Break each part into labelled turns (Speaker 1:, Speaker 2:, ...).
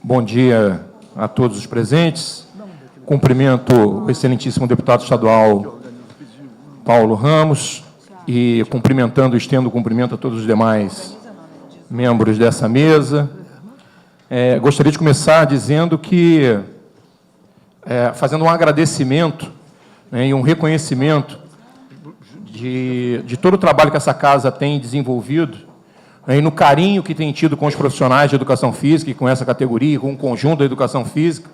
Speaker 1: Bom dia a todos os presentes. Cumprimento o excelentíssimo deputado estadual Paulo Ramos e estendo o cumprimento a todos os demais membros dessa mesa. Gostaria de começar dizendo que, fazendo um agradecimento, e um reconhecimento de todo o trabalho que essa casa tem desenvolvido, e no carinho que tem tido com os profissionais de educação física e com essa categoria, com o conjunto da educação física,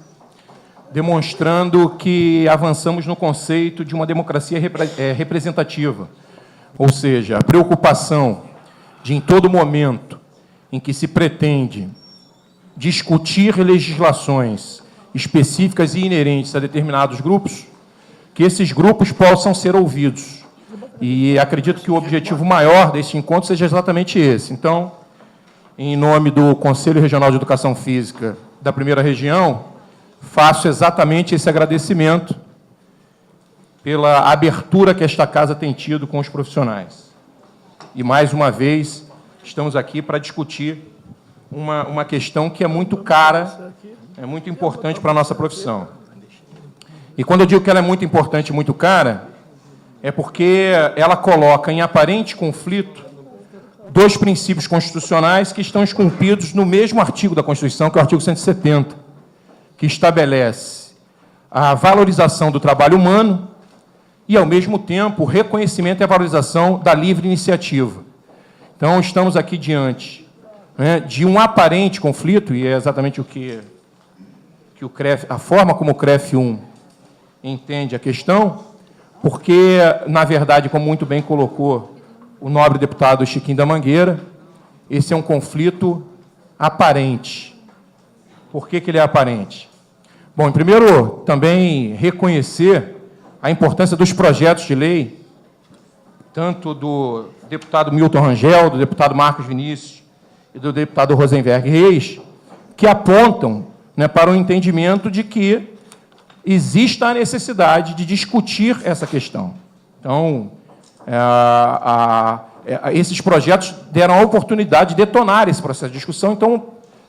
Speaker 1: demonstrando que avançamos no conceito de uma democracia representativa, ou seja, a preocupação de, em todo momento em que se pretende discutir legislações específicas e inerentes a determinados grupos, que esses grupos possam ser ouvidos. E acredito que o objetivo maior desse encontro seja exatamente esse. Então, em nome do Conselho Regional de Educação Física da Primeira Região, faço exatamente esse agradecimento pela abertura que esta casa tem tido com os profissionais. E, mais uma vez, estamos aqui para discutir uma questão que é muito cara, é muito importante para a nossa profissão. E quando eu digo que ela é muito importante e muito cara, é porque ela coloca em aparente conflito dois princípios constitucionais que estão esculpidos no mesmo artigo da Constituição, que é o artigo 170, que estabelece a valorização do trabalho humano e, ao mesmo tempo, o reconhecimento e a valorização da livre iniciativa. Então, estamos aqui diante, de um aparente conflito, e é exatamente o que o CREF, a forma como o CREF 1 entende a questão, porque, na verdade, como muito bem colocou o nobre deputado Chiquinho da Mangueira, esse é um conflito aparente. Por que ele é aparente? Bom, em primeiro, também reconhecer a importância dos projetos de lei, tanto do deputado Milton Rangel, do deputado Marcos Vinícius e do deputado Rosenberg Reis, que apontam, para o entendimento de que exista a necessidade de discutir essa questão. Então, esses projetos deram a oportunidade de detonar esse processo de discussão, então,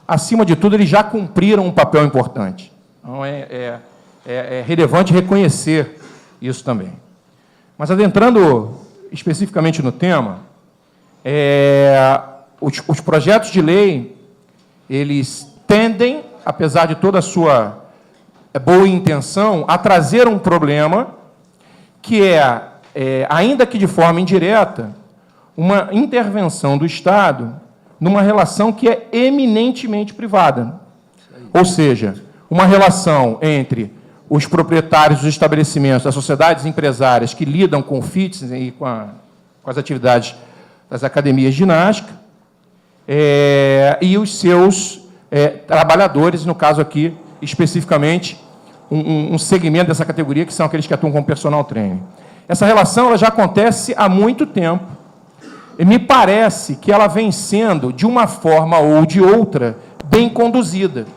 Speaker 1: acima de tudo, eles já cumpriram um papel importante. Então, é relevante reconhecer isso também. Mas, adentrando especificamente no tema, os projetos de lei, eles tendem, apesar de toda a sua boa intenção, a trazer um problema que ainda que de forma indireta, uma intervenção do Estado numa relação que é eminentemente privada. Ou seja, uma relação entre os proprietários dos estabelecimentos, as sociedades empresárias que lidam com o fitness e com as atividades das academias de ginástica, e os seus trabalhadores, no caso aqui, especificamente, um segmento dessa categoria, que são aqueles que atuam como personal trainer. Essa relação ela já acontece há muito tempo, e me parece que ela vem sendo, de uma forma ou de outra, bem conduzida.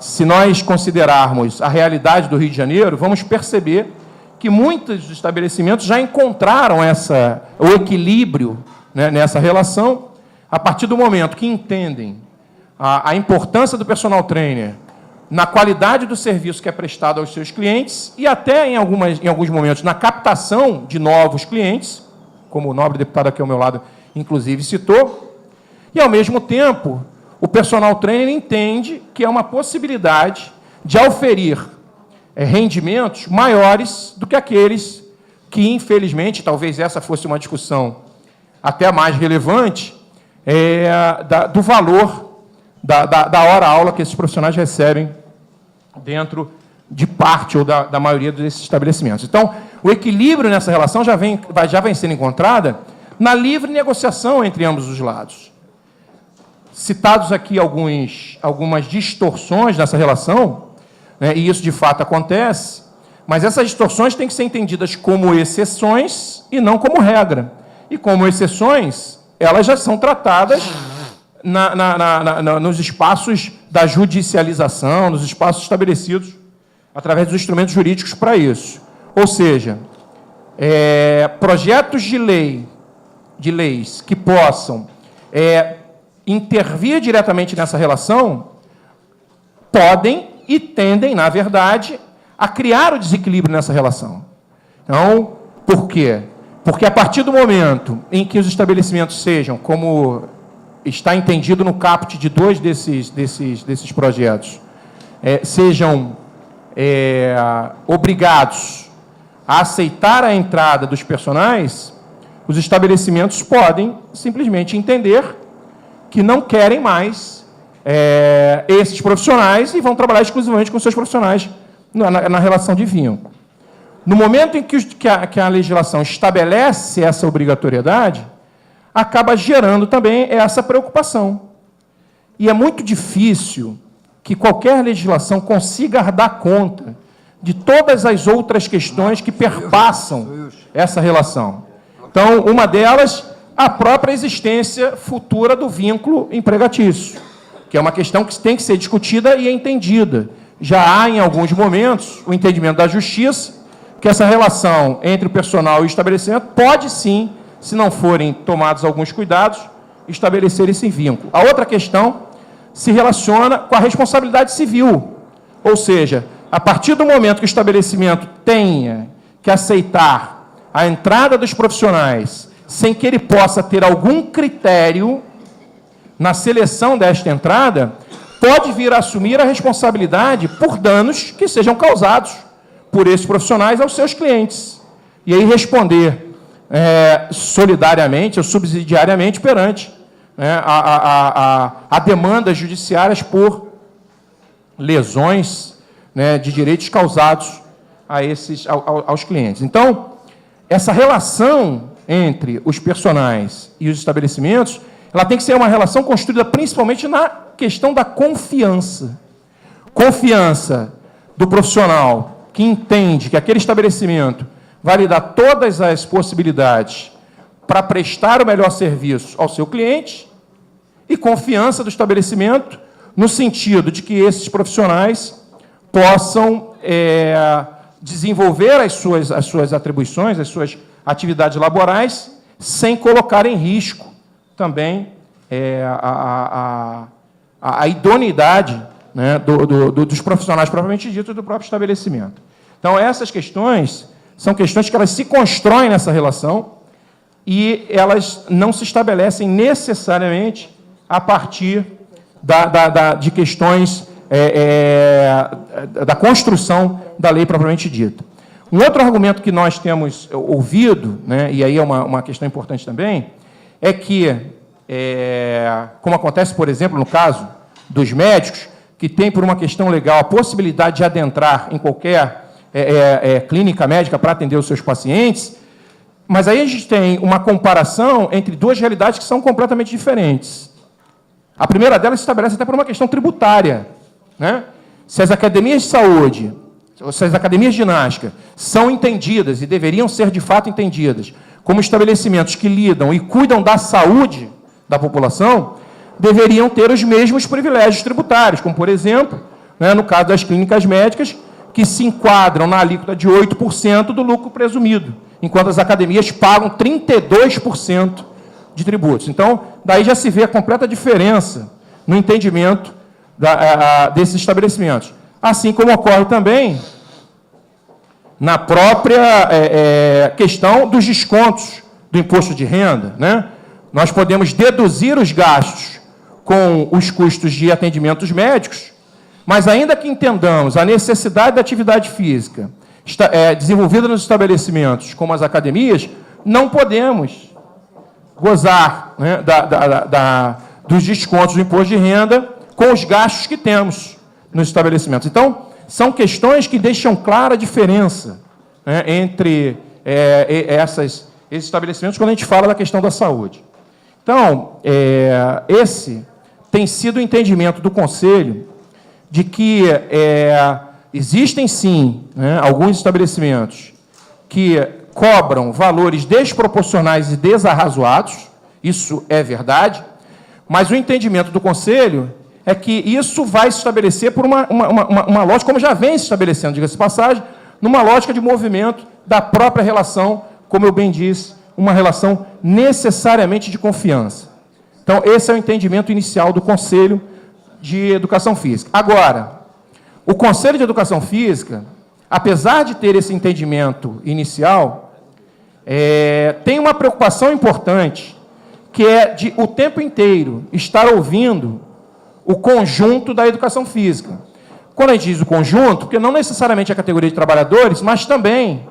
Speaker 1: Se nós considerarmos a realidade do Rio de Janeiro, vamos perceber que muitos dos estabelecimentos já encontraram o equilíbrio, nessa relação, a partir do momento que entendem a importância do personal trainer na qualidade do serviço que é prestado aos seus clientes e até, em alguns momentos, na captação de novos clientes, como o nobre deputado aqui ao meu lado, inclusive, citou, e, ao mesmo tempo, o personal trainer entende que é uma possibilidade de auferir rendimentos maiores do que aqueles que, infelizmente, talvez essa fosse uma discussão até mais relevante, do valor da hora-aula que esses profissionais recebem dentro de parte ou da maioria desses estabelecimentos. Então, o equilíbrio nessa relação já vem sendo encontrada na livre negociação entre ambos os lados. Citados aqui algumas distorções nessa relação, e isso de fato acontece, mas essas distorções têm que ser entendidas como exceções e não como regra. E como exceções, elas já são tratadas nos espaços da judicialização, nos espaços estabelecidos através dos instrumentos jurídicos para isso. Ou seja, projetos de leis que possam intervir diretamente nessa relação podem e tendem, na verdade, a criar o desequilíbrio nessa relação. Então, por quê? Porque a partir do momento em que os estabelecimentos sejam, como está entendido no caput de 2 desses projetos, sejam obrigados a aceitar a entrada dos personagens, os estabelecimentos podem simplesmente entender que não querem mais esses profissionais e vão trabalhar exclusivamente com seus profissionais na relação de vínculo. No momento em que a legislação estabelece essa obrigatoriedade, acaba gerando também essa preocupação. E é muito difícil que qualquer legislação consiga dar conta de todas as outras questões que perpassam essa relação. Então, uma delas, a própria existência futura do vínculo empregatício, que é uma questão que tem que ser discutida e entendida. Já há, em alguns momentos, o entendimento da Justiça que essa relação entre o personal e o estabelecimento pode, sim, se não forem tomados alguns cuidados, estabelecer esse vínculo. A outra questão se relaciona com a responsabilidade civil, ou seja, a partir do momento que o estabelecimento tenha que aceitar a entrada dos profissionais sem que ele possa ter algum critério na seleção desta entrada, pode vir a assumir a responsabilidade por danos que sejam causados por esses profissionais aos seus clientes. E aí responder solidariamente ou subsidiariamente perante a demandas judiciárias por lesões de direitos causados aos clientes. Então, essa relação entre os personagens e os estabelecimentos, ela tem que ser uma relação construída principalmente na questão da confiança. Confiança do profissional que entende que aquele estabelecimento vai lhe dar todas as possibilidades para prestar o melhor serviço ao seu cliente, e confiança do estabelecimento no sentido de que esses profissionais possam desenvolver as suas atribuições, as suas atividades laborais, sem colocar em risco também a idoneidade dos profissionais propriamente ditos do próprio estabelecimento. Então, essas questões são questões que elas se constroem nessa relação e elas não se estabelecem necessariamente a partir de questões da construção da lei propriamente dita. Um outro argumento que nós temos ouvido, e aí é uma questão importante também, é que, como acontece, por exemplo, no caso dos médicos, que tem, por uma questão legal, a possibilidade de adentrar em qualquer clínica médica para atender os seus pacientes, mas aí a gente tem uma comparação entre duas realidades que são completamente diferentes. A primeira delas se estabelece até por uma questão tributária. Se as academias de saúde, ou se as academias de ginástica são entendidas, e deveriam ser de fato entendidas, como estabelecimentos que lidam e cuidam da saúde da população, deveriam ter os mesmos privilégios tributários, como, por exemplo, no caso das clínicas médicas, que se enquadram na alíquota de 8% do lucro presumido, enquanto as academias pagam 32% de tributos. Então, daí já se vê a completa diferença no entendimento desses estabelecimentos. Assim como ocorre também na própria questão dos descontos do imposto de renda. Nós podemos deduzir os gastos com os custos de atendimentos médicos, mas ainda que entendamos a necessidade da atividade física desenvolvida nos estabelecimentos, como as academias, não podemos gozar dos descontos do imposto de renda com os gastos que temos nos estabelecimentos. Então, são questões que deixam clara a diferença entre esses estabelecimentos quando a gente fala da questão da saúde. Então, esse tem sido o entendimento do Conselho de que existem, sim, alguns estabelecimentos que cobram valores desproporcionais e desarrazoados, isso é verdade, mas o entendimento do Conselho é que isso vai se estabelecer por uma lógica, como já vem se estabelecendo, diga-se de passagem, numa lógica de movimento da própria relação, como eu bem disse, uma relação necessariamente de confiança. Então, esse é o entendimento inicial do Conselho de Educação Física. Agora, o Conselho de Educação Física, apesar de ter esse entendimento inicial, tem uma preocupação importante, que é de o tempo inteiro estar ouvindo o conjunto da educação física. Quando a gente diz o conjunto, porque não necessariamente a categoria de trabalhadores, mas também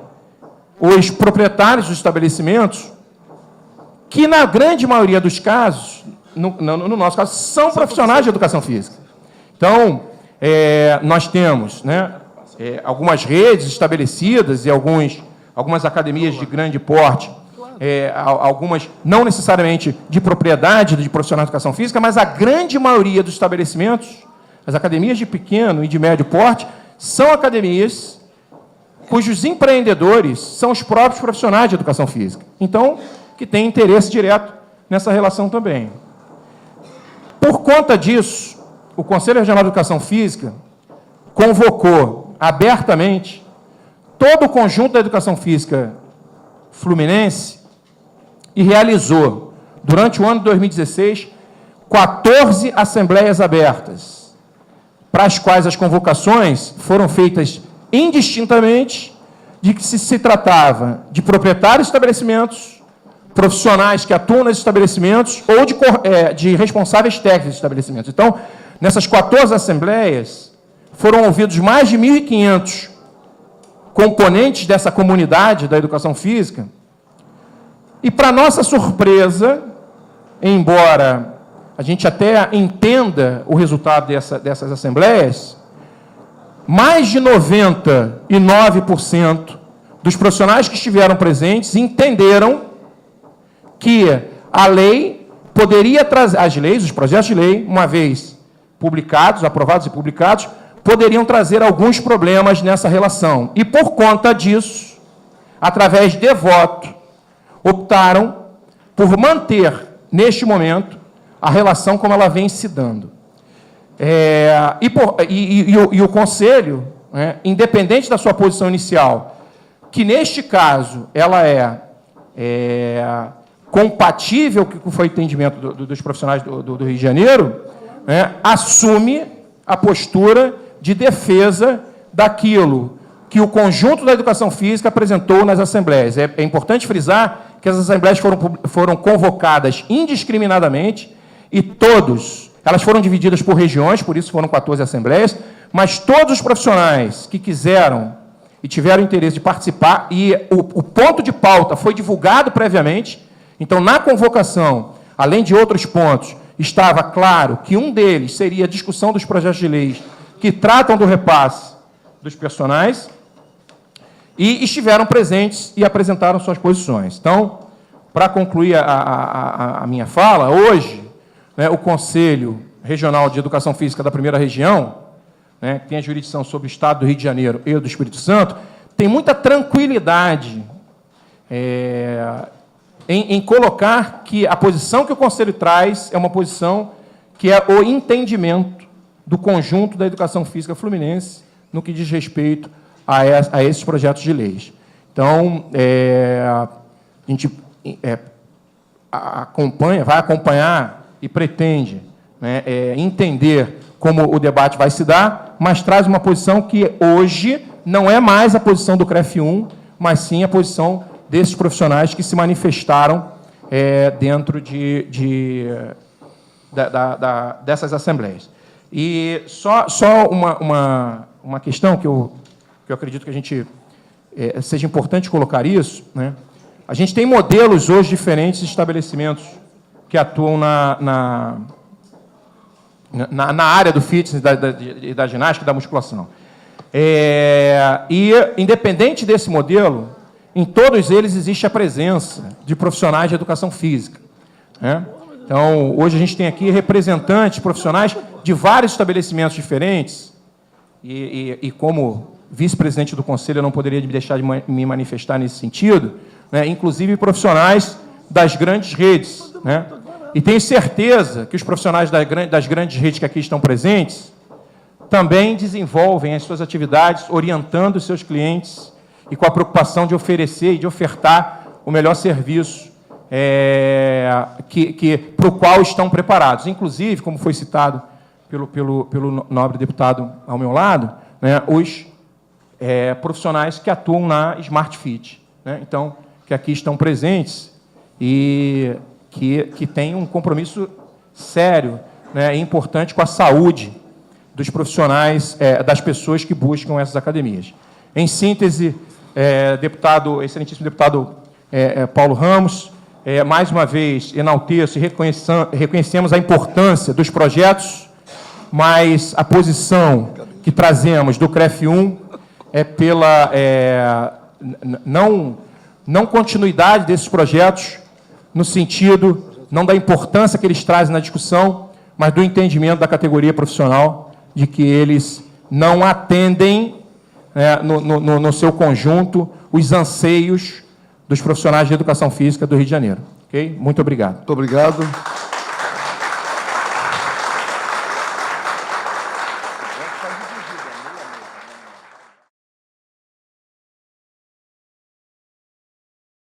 Speaker 1: os proprietários dos estabelecimentos, que na grande maioria dos casos, no nosso caso, são profissionais de educação física. Então, nós temos, né, algumas redes estabelecidas e algumas academias de grande porte, algumas não necessariamente de propriedade de profissionais de educação física, mas a grande maioria dos estabelecimentos, as academias de pequeno e de médio porte, são academias cujos empreendedores são os próprios profissionais de educação física. Então, que têm interesse direto nessa relação também. Por conta disso, o Conselho Regional de Educação Física convocou abertamente todo o conjunto da educação física fluminense e realizou, durante o ano de 2016, 14 assembleias abertas, para as quais as convocações foram feitas indistintamente de que se tratava de proprietários de estabelecimentos, profissionais que atuam nesses estabelecimentos ou de responsáveis técnicos de estabelecimentos. Então, nessas 14 assembleias, foram ouvidos mais de 1.500 componentes dessa comunidade da educação física. E, para nossa surpresa, embora a gente até entenda o resultado dessas assembleias, mais de 99% dos profissionais que estiveram presentes entenderam que a lei poderia trazer, as leis, os projetos de lei, uma vez publicados, aprovados e publicados, poderiam trazer alguns problemas nessa relação. E, por conta disso, através de voto, optaram por manter, neste momento, a relação como ela vem se dando. E o Conselho, né, independente da sua posição inicial, que, neste caso, ela é compatível com o entendimento dos profissionais do Rio de Janeiro, né, assume a postura de defesa daquilo que o conjunto da educação física apresentou nas assembleias. É importante frisar que as assembleias foram convocadas indiscriminadamente e elas foram divididas por regiões, por isso foram 14 assembleias, mas todos os profissionais que quiseram e tiveram interesse de participar, e o ponto de pauta foi divulgado previamente. Então, na convocação, além de outros pontos, estava claro que um deles seria a discussão dos projetos de lei que tratam do repasse dos personagens, e estiveram presentes e apresentaram suas posições. Então, para concluir a minha fala, hoje, né, o Conselho Regional de Educação Física da Primeira Região, né, que tem a jurisdição sobre o Estado do Rio de Janeiro e do Espírito Santo, tem muita tranquilidade em colocar que a posição que o Conselho traz é uma posição que é o entendimento do conjunto da educação física fluminense no que diz respeito a esses projetos de leis. Então, a gente vai acompanhar e pretende, né, entender como o debate vai se dar, mas traz uma posição que hoje não é mais a posição do CREF1, mas sim a posição desses profissionais que se manifestaram dentro dessas assembleias. E só uma questão que eu acredito que a gente seja importante colocar isso, né? A gente tem modelos hoje diferentes de estabelecimentos que atuam na área do fitness, da ginástica e da musculação. E, independente desse modelo, em todos eles existe a presença de profissionais de educação física, né? Então, hoje a gente tem aqui representantes profissionais de vários estabelecimentos diferentes, e como vice-presidente do Conselho, eu não poderia deixar de me manifestar nesse sentido, né, inclusive profissionais das grandes redes, né? E tenho certeza que os profissionais das grandes redes que aqui estão presentes também desenvolvem as suas atividades orientando os seus clientes e com a preocupação de oferecer e de ofertar o melhor serviço para o qual estão preparados. Inclusive, como foi citado pelo nobre deputado ao meu lado, né, os profissionais que atuam na Smart Fit, né, então, que aqui estão presentes e que têm um compromisso sério, né, e importante com a saúde dos profissionais, das pessoas que buscam essas academias. Em síntese, excelentíssimo deputado Paulo Ramos, mais uma vez enalteço e reconhecemos a importância dos projetos, mas a posição que trazemos do CREF1 é pela não continuidade desses projetos, no sentido não da importância que eles trazem na discussão, mas do entendimento da categoria profissional de que eles não atendem, no seu conjunto, os anseios dos profissionais de educação física do Rio de Janeiro. Okay? Muito obrigado.
Speaker 2: Muito obrigado.